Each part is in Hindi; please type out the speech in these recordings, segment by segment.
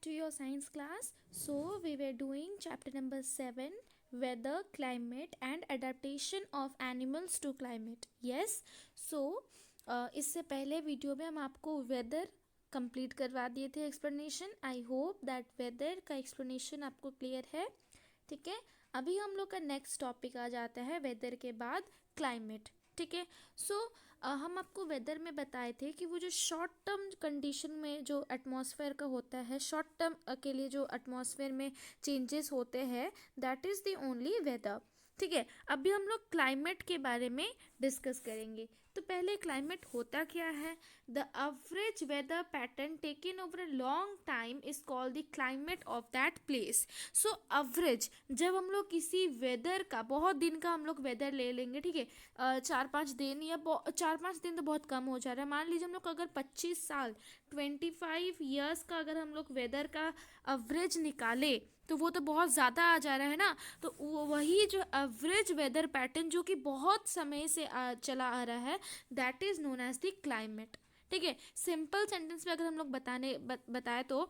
to your science class. So we were doing chapter number 7, weather, climate and adaptation of animals to climate. Yes. So इससे पहले वीडियो में हम आपको वेदर कंप्लीट करवा दिए थे explanation. I hope that whether का एक्सप्लेनेशन आपको क्लियर है. ठीक है, अभी हम लोग का नेक्स्ट टॉपिक आ जाता है वेदर के बाद क्लाइमेट. ठीक है. सो हम आपको वेदर में बताए थे कि वो जो शॉर्ट टर्म कंडीशन में जो एटमॉस्फेयर का होता है, शॉर्ट टर्म के लिए जो एटमॉस्फेयर में चेंजेस होते हैं, that is the only weather. ठीक है, अभी हम लोग क्लाइमेट के बारे में डिस्कस करेंगे. तो पहले क्लाइमेट होता क्या है. The average weather pattern taken over a long time is called the climate of that place. So average, जब हम लोग किसी वेदर का, बहुत दिन का हम लोग वेदर ले लेंगे. ठीक है, 4-5 दिन या 4-5 दिन तो बहुत कम हो जा रहा है. मान लीजिए हम लोग अगर 25 साल 25 ईयर्स का अगर हम लोग वेदर का एवरेज निकाले तो वो तो बहुत ज़्यादा आ जा रहा है ना. तो वही जो एवरेज वेदर पैटर्न जो कि बहुत समय से चला आ रहा है, that is known as the climate. ठीक है, सिंपल सेंटेंस में अगर हम लोग बताए तो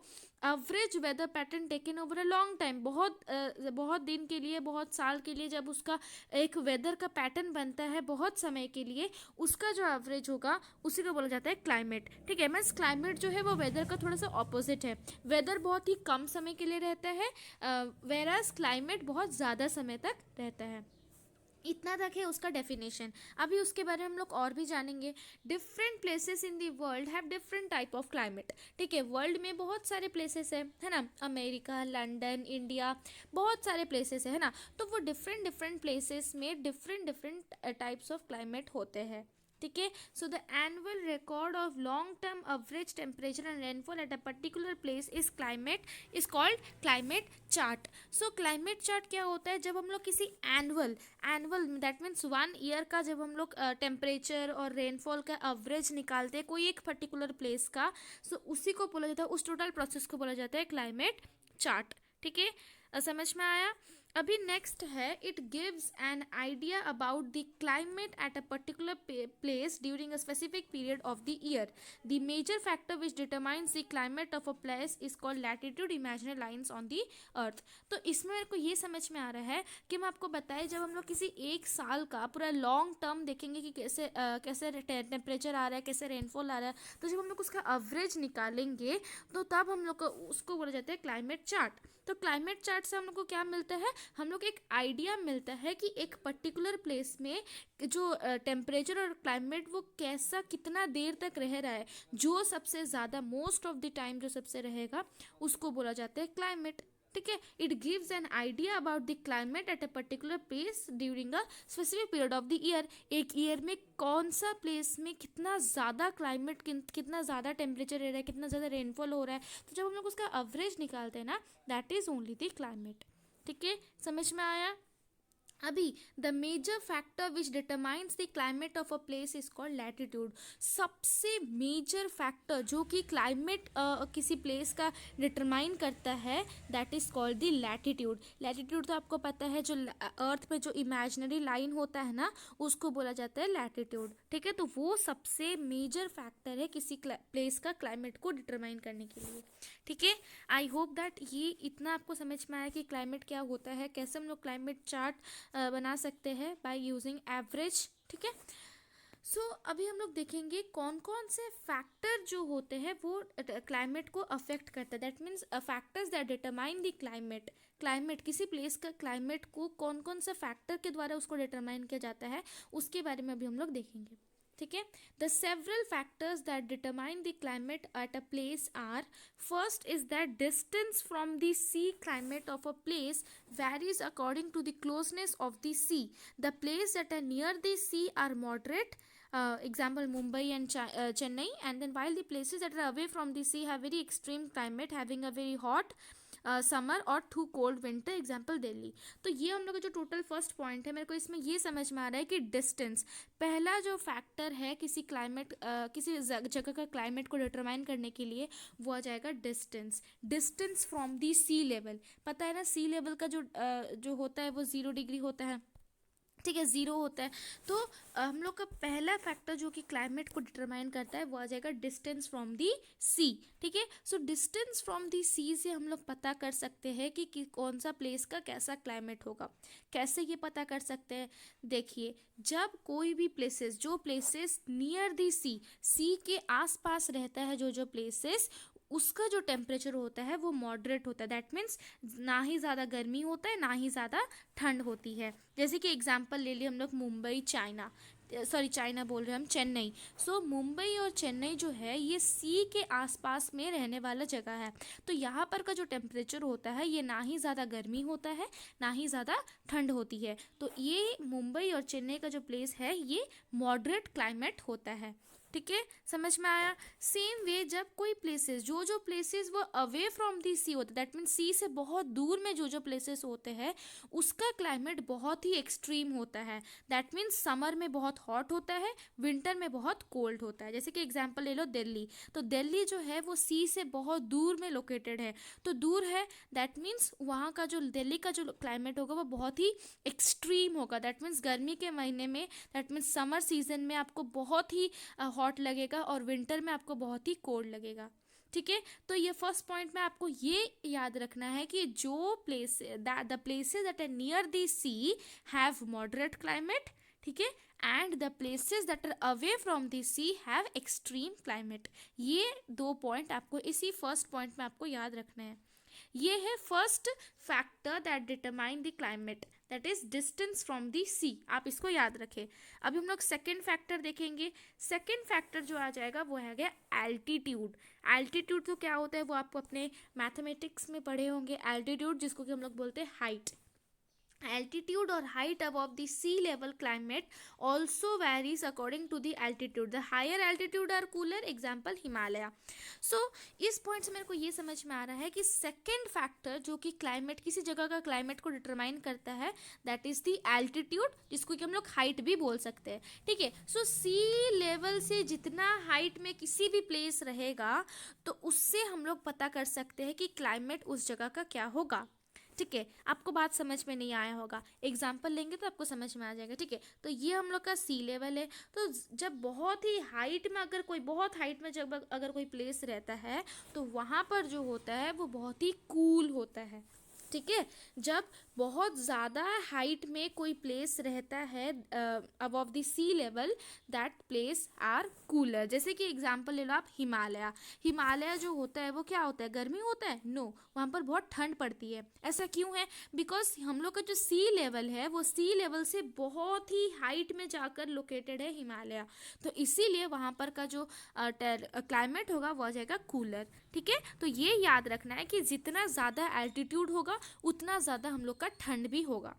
average weather pattern taken over a long time, बहुत दिन के लिए, बहुत साल के लिए जब उसका एक वेदर का पैटर्न बनता है बहुत समय के लिए, उसका जो एवरेज होगा उसी को बोला जाता है क्लाइमेट. ठीक है, मीन्स क्लाइमेट जो है वो वेदर का थोड़ा सा ऑपोजिट है. वेदर बहुत ही कम समय के लिए रहता है, वेराज क्लाइमेट बहुत ज़्यादा समय तक रहता है. इतना तक है उसका डेफिनेशन. अभी उसके बारे में हम लोग और भी जानेंगे. Different places in the world have different type of climate. ठीक है, वर्ल्ड में बहुत सारे प्लेसेस है ना. अमेरिका, लंदन, इंडिया, बहुत सारे प्लेसेस है ना. तो वो डिफरेंट डिफरेंट प्लेसेस में different different types of climate होते हैं. ठीक है. So the annual record of long term average temperature and rainfall eight a particular place is called climate chart. So climate chart क्या होता है, जब हम लोग किसी एनुअल दैट मीन्स 1 ईयर का जब हम लोग टेम्परेचर और रेनफॉल का एवरेज निकालते हैं कोई एक पर्टिकुलर प्लेस का, सो उसी को बोला जाता है, उस टोटल प्रोसेस को बोला जाता है क्लाइमेट चार्ट. ठीक है, समझ में आया. अभी नेक्स्ट है, it gives an idea about the climate at a particular place during a specific period of the year. The major factor which determines the climate of a place is called latitude, imaginary lines on the earth. तो इसमें मेरे को ये समझ में आ रहा है कि मैं आपको बताएं, जब हम लोग किसी एक साल का पूरा लॉन्ग टर्म देखेंगे कि कैसे टेम्परेचर आ रहा है, कैसे रेनफॉल आ रहा है, तो जब हम लोग उसका एवरेज निकालेंगे तो तब हम लोग उसको बोला जाता है क्लाइमेट चार्ट. तो क्लाइमेट चार्ट से हम लोग को क्या मिलता है, हम लोग एक आइडिया मिलता है कि एक पर्टिकुलर प्लेस में जो टेम्परेचर और क्लाइमेट वो कैसा, कितना देर तक रह रहा है. जो सबसे ज़्यादा मोस्ट ऑफ द टाइम जो सबसे रहेगा उसको बोला जाता है क्लाइमेट. ठीक है, it gives an idea about the climate at a particular place during a specific period of the year. एक ईयर में कौन सा प्लेस में कितना ज़्यादा क्लाइमेट, कितना ज़्यादा टेम्परेचर रह रहा है, कितना ज़्यादा रेनफॉल हो रहा है, तो जब हम लोग उसका एवरेज निकालते हैं ना, that is only the climate. ठीक है, समझ में आया. अभी the major factor which determines the climate of a place is called latitude. सबसे मेजर फैक्टर जो कि क्लाइमेट किसी प्लेस का डिटरमाइन करता है, that is called the latitude. Latitude तो आपको पता है, जो अर्थ पे जो इमेजिनरी लाइन होता है ना, उसको बोला जाता है लैटिट्यूड. ठीक है, तो वो सबसे मेजर फैक्टर है किसी प्लेस का क्लाइमेट को डिटरमाइन करने के लिए. ठीक है, आई होप दैट ये इतना आपको समझ में आया कि क्लाइमेट क्या होता है, कैसे हम लोग क्लाइमेट चार्ट बना सकते हैं बाय यूजिंग एवरेज. ठीक है. सो अभी हम लोग देखेंगे कौन कौन से फैक्टर जो होते हैं वो क्लाइमेट को अफेक्ट करते हैं. That means factors that determine the climate किसी प्लेस का क्लाइमेट को कौन कौन से फैक्टर के द्वारा उसको डिटरमाइन किया जाता है, उसके बारे में अभी हम लोग देखेंगे. ठीक है, the several factors that determine the climate at a place are, first is that distance from the sea. Climate of a place varies according to the closeness of the sea. The places that are near the sea are moderate, example Mumbai and Chennai, and then while the places that are away from the sea have very extreme climate, having a very hot summer और too cold winter, example Delhi. तो ये हम लोग का जो टोटल फर्स्ट पॉइंट है, मेरे को इसमें ये समझ में आ रहा है कि डिस्टेंस पहला जो फैक्टर है किसी क्लाइमेट किसी जगह का क्लाइमेट को डिटरमाइन करने के लिए, वो आ जाएगा distance from the sea level. पता है ना, सी लेवल का जो होता है वो 0 डिग्री होता है. ठीक है, ज़ीरो होता है। तो हम लोग का पहला फैक्टर जो कि क्लाइमेट को डिटरमाइन करता है वो आ जाएगा डिस्टेंस फ्रॉम दी सी। ठीक है, सो डिस्टेंस फ्रॉम दी सी से हम लोग पता कर सकते हैं कि कौन सा प्लेस का कैसा क्लाइमेट होगा। कैसे ये पता कर सकते हैं? देखिए, जब कोई भी प्लेसेस, जो प्लेसेस नियर दी सी के आसपास रहता है, जो जो प्लेसेस, उसका जो टेम्परेचर होता है वो मॉडरेट होता है। दैट मीन्स ना ही ज़्यादा गर्मी होता है ना ही ज़्यादा ठंड होती है। जैसे कि एग्जांपल ले लिए हम लोग मुंबई, चाइना, सॉरी चाइना बोल रहे हैं हम, चेन्नई। सो मुंबई और चेन्नई जो है ये सी के आसपास में रहने वाला जगह है। तो यहाँ पर का जो टेम्परेचर होता है ये ना ही ज़्यादा गर्मी होता है ना ही ज़्यादा ठंड होती है। तो ये मुंबई और चेन्नई का जो प्लेस है ये मॉडरेट क्लाइमेट होता है। ठीक है, समझ में आया? सेम वे जब कोई प्लेसेस, जो जो प्लेसेस वो अवे फ्रॉम दी सी होते हैं, दैट मीन्स सी से बहुत दूर में जो जो प्लेसेस होते हैं उसका क्लाइमेट बहुत ही एक्सट्रीम होता है। दैट मीन्स समर में बहुत हॉट होता है, विंटर में बहुत कोल्ड होता है। जैसे कि एग्जांपल ले लो दिल्ली, तो दिल्ली जो है वो सी से बहुत दूर में लोकेटेड है। तो दूर है, दैट मीन्स वहाँ का जो दिल्ली का जो क्लाइमेट होगा वो बहुत ही एक्सट्रीम होगा। दैट मीन्स गर्मी के महीने में, दैट मीन्स समर सीजन में आपको बहुत ही हॉट लगेगा और विंटर में आपको बहुत ही कोल्ड लगेगा। ठीक है, तो ये फर्स्ट पॉइंट में आपको ये याद रखना है कि जो place the places that are near the sea have moderate climate, ठीक है, and the places that are away from the sea have extreme climate. ये दो पॉइंट आपको इसी फर्स्ट पॉइंट में आपको याद रखना है। ये है first factor that determine the climate, that is distance from the sea. आप इसको याद रखें। अभी हम लोग सेकेंड फैक्टर देखेंगे। सेकेंड फैक्टर जो आ जाएगा वो है गया एल्टीट्यूड। एल्टीट्यूड तो क्या होता है वो आपको अपने मैथमेटिक्स में पढ़े होंगे। एल्टीट्यूड जिसको कि हम लोग बोलते हैं height. Altitude or height above the sea level climate also varies according to the altitude. The higher altitude are cooler, example Himalaya. So इस पॉइंट से मेरे को ये समझ में आ रहा है कि सेकेंड फैक्टर जो कि क्लाइमेट, किसी जगह का क्लाइमेट को डिटरमाइन करता है, दैट इज द एल्टीट्यूड, जिसको कि हम लोग हाइट भी बोल सकते हैं। ठीक है, सो सी लेवल से जितना हाइट में किसी भी प्लेस रहेगा तो उससे हम लोग पता कर सकते हैं कि क्लाइमेट उस जगह का क्या होगा। ठीक है, आपको बात समझ में नहीं आया होगा, एग्जाम्पल लेंगे तो आपको समझ में आ जाएगा। ठीक है, तो ये हम लोग का सी लेवल है। तो जब बहुत ही हाइट में, अगर कोई बहुत हाइट में जब अगर कोई प्लेस रहता है तो वहाँ पर जो होता है वो बहुत ही कूल होता है। ठीक है, जब बहुत ज़्यादा हाइट में कोई प्लेस रहता है above the sea level, that place are cooler. जैसे कि एग्जांपल ले लो आप हिमालय। हिमालय जो होता है वो क्या होता है, गर्मी होता है? नो, वहाँ पर बहुत ठंड पड़ती है। ऐसा क्यों है? बिकॉज हम लोग का जो सी लेवल है वो सी लेवल से बहुत ही हाइट में जाकर लोकेटेड है हिमालय। तो इसीलिए वहाँ पर का जो क्लाइमेट होगा वो आ जाएगा कूलर। ठीक है, तो ये याद रखना है कि जितना ज़्यादा एल्टीट्यूड होगा उतना ज़्यादा हम लोग का ठंड भी होगा।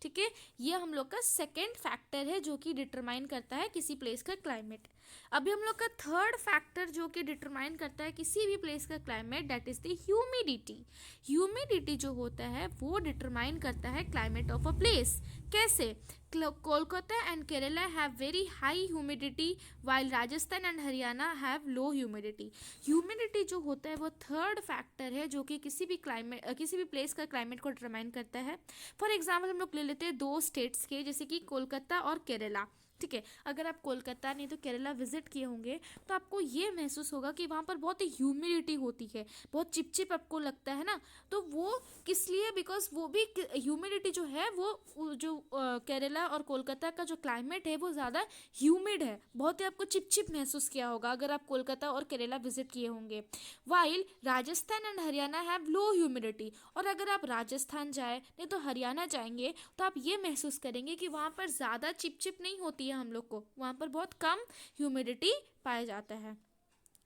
ठीक है, ये हम लोग का सेकेंड फैक्टर है जो कि डिटरमाइन करता है किसी प्लेस का क्लाइमेट। अभी हम लोग का थर्ड फैक्टर जो कि डिटरमाइन करता है किसी भी प्लेस का climate, that is the humidity. Humidity जो होता है वो डिटरमाइन करता है क्लाइमेट ऑफ अ प्लेस। कैसे? Kolkata and Kerala have very high humidity while Rajasthan and Haryana have low humidity. Humidity जो होता है वो थर्ड फैक्टर है जो कि किसी भी क्लाइमेट, किसी भी प्लेस का क्लाइमेट को डिटरमाइन करता है। फॉर एग्जाम्पल हम लोग ले लेते हैं दो स्टेट्स के, जैसे कि कोलकाता और केरला। ठीक है, अगर आप कोलकाता नहीं तो केरला विजिट किए होंगे तो आपको ये महसूस होगा कि वहाँ पर बहुत ही ह्यूमिडिटी होती है, बहुत चिपचिप आपको लगता है ना। तो वो किस लिए? बिकॉज वो भी ह्यूमिडिटी जो है वो जो केरला और कोलकाता का जो क्लाइमेट है वो ज़्यादा ह्यूमिड है, बहुत ही आपको चिपचिप महसूस किया होगा अगर आप कोलकाता और केरला विजिट किए होंगे। While Rajasthan and Haryana have low humidity. और अगर आप राजस्थान जाए नहीं तो हरियाणा जाएंगे तो आप ये महसूस करेंगे कि वहाँ पर ज़्यादा चिपचिप नहीं होती है, हम लोग को वहाँ पर बहुत कम ह्यूमिडिटी पाया जाता है।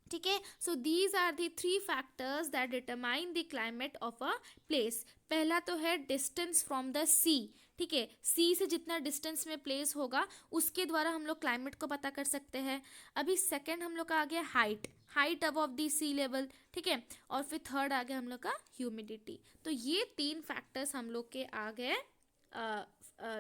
ठीक है, so these are the three factors that determine the climate of a place. पहला तो है डिस्टेंस फ्रॉम द सी। ठीक है, सी से जितना डिस्टेंस में प्लेस होगा उसके द्वारा हम लोग क्लाइमेट को पता कर सकते हैं। अभी सेकंड हम लोग का आ गया height, height above the sea level. ठीक है, और फिर थर्ड आ गया हम लोग का ह्यूमिडिटी। तो ये तीन फैक्टर्स हम लोग के आ गए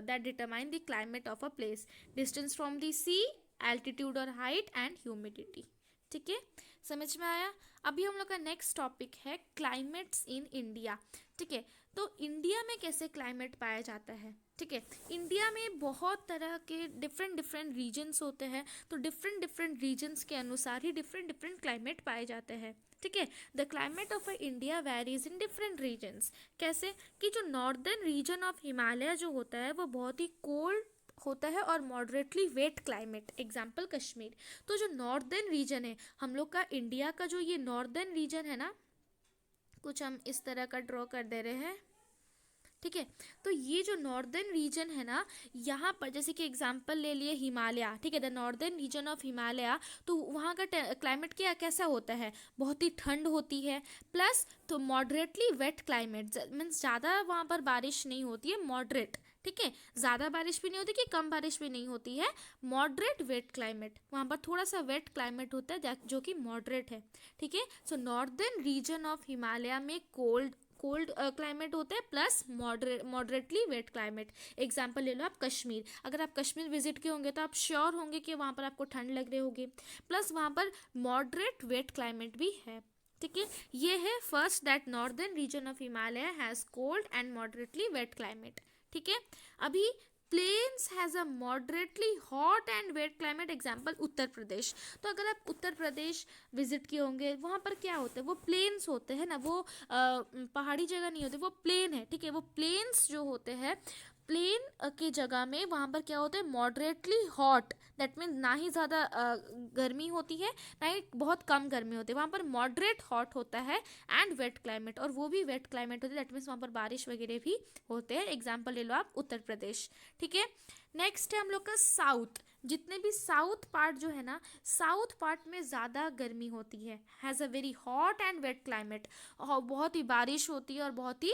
that determine the climate of a place: distance from the sea, altitude और height and humidity। ठीक है, समझ में आया? अभी हम लोग का नेक्स्ट टॉपिक है क्लाइमेट्स इन इंडिया। ठीक है, तो इंडिया में कैसे क्लाइमेट पाया जाता है ठीक है। इंडिया में बहुत तरह के डिफरेंट डिफरेंट रीजन्स होते हैं, तो डिफरेंट डिफरेंट रीजन्स के अनुसार ही डिफरेंट डिफरेंट क्लाइमेट पाए जाते हैं। ठीक है। The climate of India varies in different regions. कैसे कि जो नॉर्दर्न रीजन ऑफ हिमालय जो होता है वो बहुत ही कोल्ड होता है और moderately wet climate, example Kashmir. तो जो नॉर्दर्न रीजन है हम लोग का, इंडिया का जो ये नॉर्दर्न रीजन है ना, कुछ हम इस तरह का ड्रॉ कर दे रहे हैं। ठीक है। तो ये जो नॉर्दर्न रीजन है ना, यहाँ पर जैसे कि एग्जांपल ले लिए हिमालय। ठीक है, the northern region of Himalaya, तो वहाँ का क्लाइमेट क्या कैसा होता है, बहुत ही ठंड होती है, प्लस तो मॉडरेटली वेट क्लाइमेट, मीन्स ज़्यादा वहाँ पर बारिश नहीं होती है, मॉडरेट। ठीक है, ज़्यादा बारिश भी नहीं होती कि कम बारिश भी नहीं होती है, मॉडरेट वेट क्लाइमेट। वहाँ पर थोड़ा सा वेट क्लाइमेट होता है जो कि मॉडरेट है। ठीक है। So northern region of Himalaya में कोल्ड क्लाइमेट होता है plus moderately wet climate. Example ले लो आप कश्मीर। अगर आप कश्मीर विजिट किए होंगे तो आप श्योर होंगे कि वहाँ पर आपको ठंड लग रही होगी, प्लस वहाँ पर मॉडरेट वेट क्लाइमेट भी है। ठीक है। ये है first, that northern region of Himalaya has cold and moderately wet climate. ठीक है। अभी plains has a moderately hot and wet climate, example Uttar Pradesh. तो अगर आप उत्तर प्रदेश विजिट किए होंगे, वहाँ पर क्या होता है, वो प्लेन्स होते हैं ना, वो पहाड़ी जगह नहीं होती, वो प्लेन है। ठीक है। वो प्लेन्स जो होते हैं, प्लेन की जगह में वहाँ पर क्या होता है, मॉडरेटली हॉट, दैट मीन्स ना ही ज़्यादा गर्मी होती है ना ही बहुत कम गर्मी होती है, वहाँ पर मॉडरेट हॉट होता है एंड वेट क्लाइमेट, और वो भी वेट क्लाइमेट होती है, दैट मीन्स वहाँ पर बारिश वगैरह भी होते हैं। एग्जाम्पल ले लो आप उत्तर प्रदेश। ठीक है। नेक्स्ट है हम लोग का साउथ। जितने भी साउथ पार्ट जो है ना, साउथ पार्ट में ज़्यादा गर्मी होती है, has a very hot and wet climate, बहुत ही बारिश होती है और बहुत ही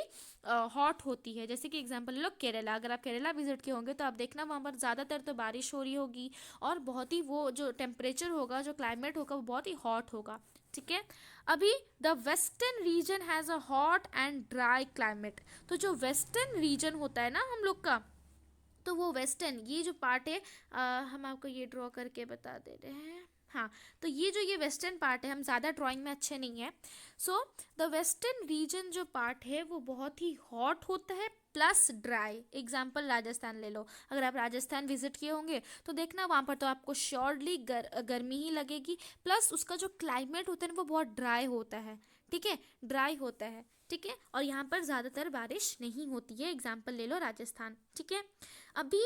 हॉट होती है। जैसे कि एग्जांपल ले लो केरला। अगर आप केरला विजिट किए होंगे तो आप देखना वहाँ पर ज़्यादातर तो बारिश हो रही होगी और बहुत ही वो जो टेम्परेचर होगा, जो क्लाइमेट होगा, वो बहुत ही हॉट होगा। ठीक है। अभी the western region has a hot and dry climate. तो जो वेस्टर्न रीजन होता है ना हम लोग का, तो वो वेस्टर्न ये जो पार्ट है, हम आपको ये ड्रॉ करके बता दे रहे हैं। हाँ, तो ये वेस्टर्न पार्ट है, हम ज़्यादा ड्राइंग में अच्छे नहीं हैं। सो द वेस्टर्न रीजन जो पार्ट है वो बहुत ही हॉट होता है प्लस ड्राई। एग्जाम्पल राजस्थान ले लो। अगर आप राजस्थान विजिट किए होंगे तो देखना वहाँ पर तो आपको श्योरली गर्मी ही लगेगी, प्लस उसका जो क्लाइमेट होता है ना वो बहुत ड्राई होता है। ठीक है, ड्राई होता है। ठीक है। और यहाँ पर ज़्यादातर बारिश नहीं होती है। एग्जाम्पल ले लो राजस्थान। ठीक है। अभी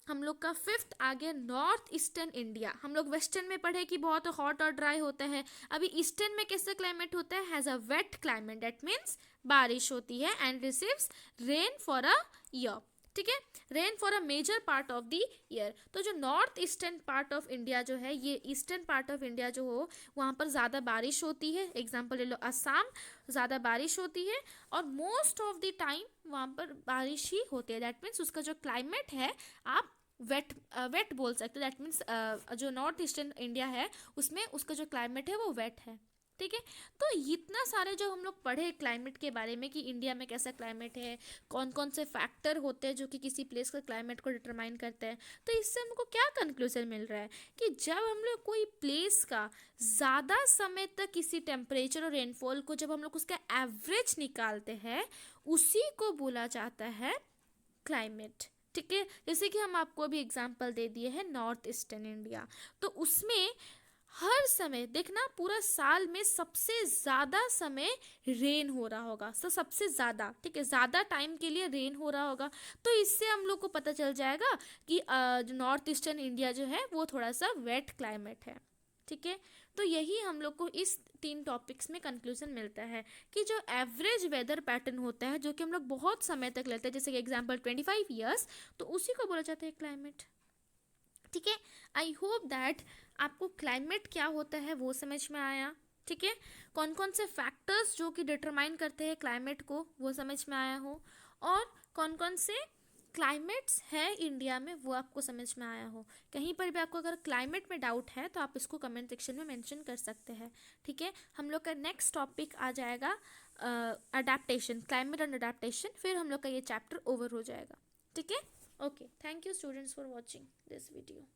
हम लोग का फिफ्थ आ गया नॉर्थ ईस्टर्न इंडिया। हम लोग वेस्टर्न में पढ़े कि बहुत हॉट और ड्राई होता है। अभी ईस्टर्न में कैसा क्लाइमेट होता है, has a wet climate, that means बारिश होती है and receives rain for a year. ठीक है, rain for a major part of the year. तो जो north eastern part of India जो है, ये ईस्टर्न पार्ट ऑफ इंडिया जो हो, वहाँ पर ज़्यादा बारिश होती है। एग्जाम्पल ले लो असम, ज़्यादा बारिश होती है और मोस्ट ऑफ द टाइम वहाँ पर बारिश ही होती है, दैट मीन्स उसका जो क्लाइमेट है आप वेट बोल सकते हो। दैट मीन्स जो नॉर्थ ईस्टर्न इंडिया है उसमें उसका जो क्लाइमेट है वो वेट है। ठीक है। तो इतना सारे जो हम लोग पढ़े क्लाइमेट के बारे में कि इंडिया में कैसा क्लाइमेट है, कौन कौन से फैक्टर होते हैं जो कि किसी प्लेस का क्लाइमेट को डिटरमाइन करते हैं, तो इससे हमको क्या कंक्लूजन मिल रहा है कि जब हम लोग कोई प्लेस का ज़्यादा समय तक किसी टेम्परेचर और रेनफॉल को जब हम लोग उसका एवरेज निकालते हैं, उसी को बोला जाता है क्लाइमेट। ठीक है। जैसे कि हम आपको अभी एग्जांपल दे दिए हैं नॉर्थ ईस्टर्न इंडिया, तो उसमें हर समय देखना पूरा साल में सबसे ज़्यादा समय रेन हो रहा होगा, तो सबसे ज़्यादा, ठीक है, ज़्यादा टाइम के लिए रेन हो रहा होगा। तो इससे हम लोग को पता चल जाएगा कि जो नॉर्थ ईस्टर्न इंडिया जो है वो थोड़ा सा वेट क्लाइमेट है। ठीक है। तो यही हम लोग को इस 3 टॉपिक्स में कंक्लूजन मिलता है कि जो एवरेज वेदर पैटर्न होता है जो कि हम लोग बहुत समय तक लेते हैं, जैसे कि एग्जांपल 25 ईयर्स, तो उसी को बोला जाता है क्लाइमेट। ठीक है। आई होप दैट आपको क्लाइमेट क्या होता है वो समझ में आया। ठीक है। कौन कौन से फैक्टर्स जो कि डिटरमाइन करते हैं क्लाइमेट को वो समझ में आया हो, और कौन कौन से क्लाइमेट्स है इंडिया में वो आपको समझ में आया हो। कहीं पर भी आपको अगर क्लाइमेट में डाउट है तो आप इसको कमेंट सेक्शन में मेंशन कर सकते हैं। ठीक है। हम लोग का नेक्स्ट टॉपिक आ जाएगा अडेप्टेशन, क्लाइमेट एंड अडेप्टेशन, फिर हम लोग का ये चैप्टर ओवर हो जाएगा। ठीक है। Okay, thank you students for watching this video.